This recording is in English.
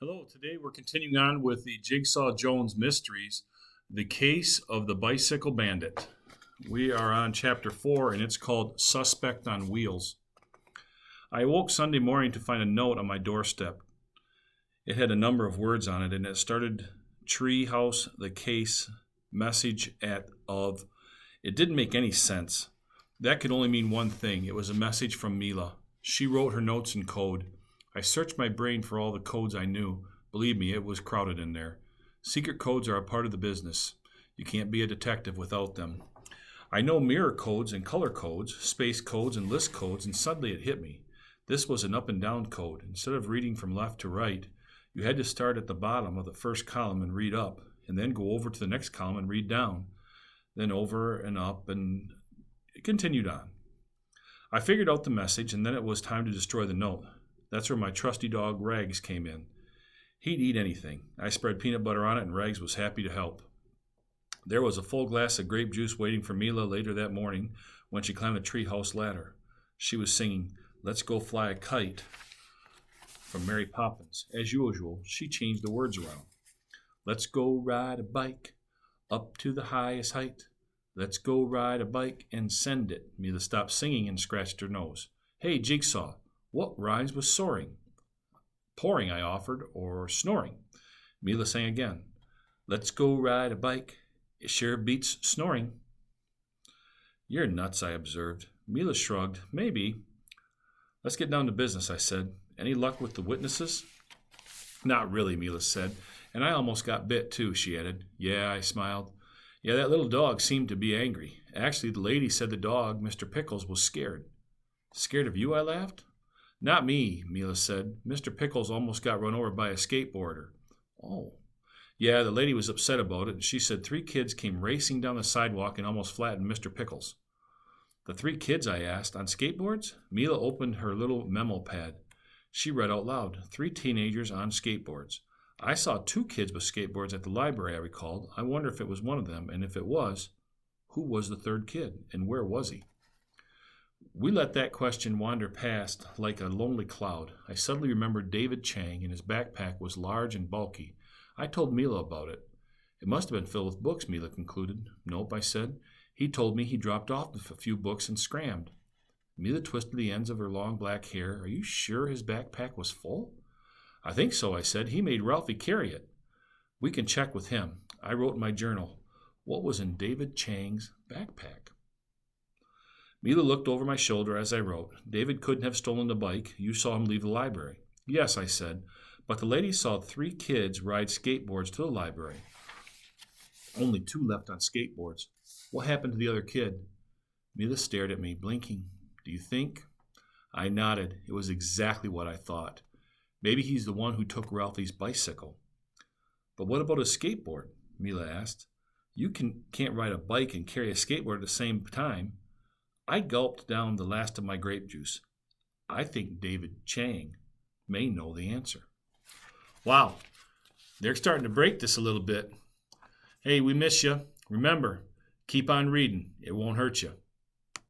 Hello, today we're continuing on with the Jigsaw Jones mysteries, the case of the bicycle bandit. We are on chapter 4 and it's called Suspect on Wheels. I awoke Sunday morning to find a note on my doorstep. It had a number of words on it and it started tree house, the case, message of. It didn't make any sense. That could only mean one thing. It was a message from Mila. She wrote her notes in code. I searched my brain for all the codes I knew. Believe me, it was crowded in there. Secret codes are a part of the business. You can't be a detective without them. I know mirror codes and color codes, space codes and list codes, and suddenly it hit me. This was an up and down code. Instead of reading from left to right, you had to start at the bottom of the first column and read up, and then go over to the next column and read down, then over and up, and it continued on. I figured out the message, and then it was time to destroy the note. That's where my trusty dog Rags came in. He'd eat anything. I spread peanut butter on it, and Rags was happy to help. There was a full glass of grape juice waiting for Mila later that morning when she climbed the treehouse ladder. She was singing, "Let's Go Fly a Kite" from Mary Poppins. As usual, she changed the words around. "Let's go ride a bike up to the highest height. Let's go ride a bike and send it." Mila stopped singing and scratched her nose. "Hey, Jigsaw, what rhymes with soaring?" "Pouring," I offered, "or snoring." Mila sang again. "Let's go ride a bike. It sure beats snoring." "You're nuts," I observed. Mila shrugged. "Maybe." "Let's get down to business," I said. "Any luck with the witnesses?" "Not really," Mila said. "And I almost got bit, too," she added. "Yeah," I smiled. "Yeah, that little dog seemed to be angry. Actually, the lady said the dog, Mr. Pickles, was scared." "Scared of you?" I laughed. "Not me," Mila said. "Mr. Pickles almost got run over by a skateboarder." "Oh." "Yeah, the lady was upset about it, and she said 3 kids came racing down the sidewalk and almost flattened Mr. Pickles." "The 3 kids?" I asked. "On skateboards?" Mila opened her little memo pad. She read out loud, 3 teenagers on skateboards. "I saw 2 kids with skateboards at the library," I recalled. "I wonder if it was one of them, and if it was, who was the 3rd kid, and where was he?" We let that question wander past like a lonely cloud. I suddenly remembered David Chang, and his backpack was large and bulky. I told Mila about it. "It must have been filled with books," Mila concluded. "Nope," I said. "He told me he dropped off a few books and scrammed." Mila twisted the ends of her long black hair. "Are you sure his backpack was full?" "I think so," I said. "He made Ralphie carry it." "We can check with him." I wrote in my journal, what was in David Chang's backpack? Mila looked over my shoulder as I wrote. "David couldn't have stolen the bike. You saw him leave the library." "Yes," I said, "but the lady saw 3 kids ride skateboards to the library. Only 2 left on skateboards. What happened to the other kid?" Mila stared at me, blinking. "Do you think?" I nodded. It was exactly what I thought. Maybe he's the one who took Ralphie's bicycle. "But what about a skateboard?" Mila asked. "You can't ride a bike and carry a skateboard at the same time." I gulped down the last of my grape juice. I think David Chang may know the answer. Wow, they're starting to break this a little bit. Hey, we miss you. Remember, keep on reading. It won't hurt you.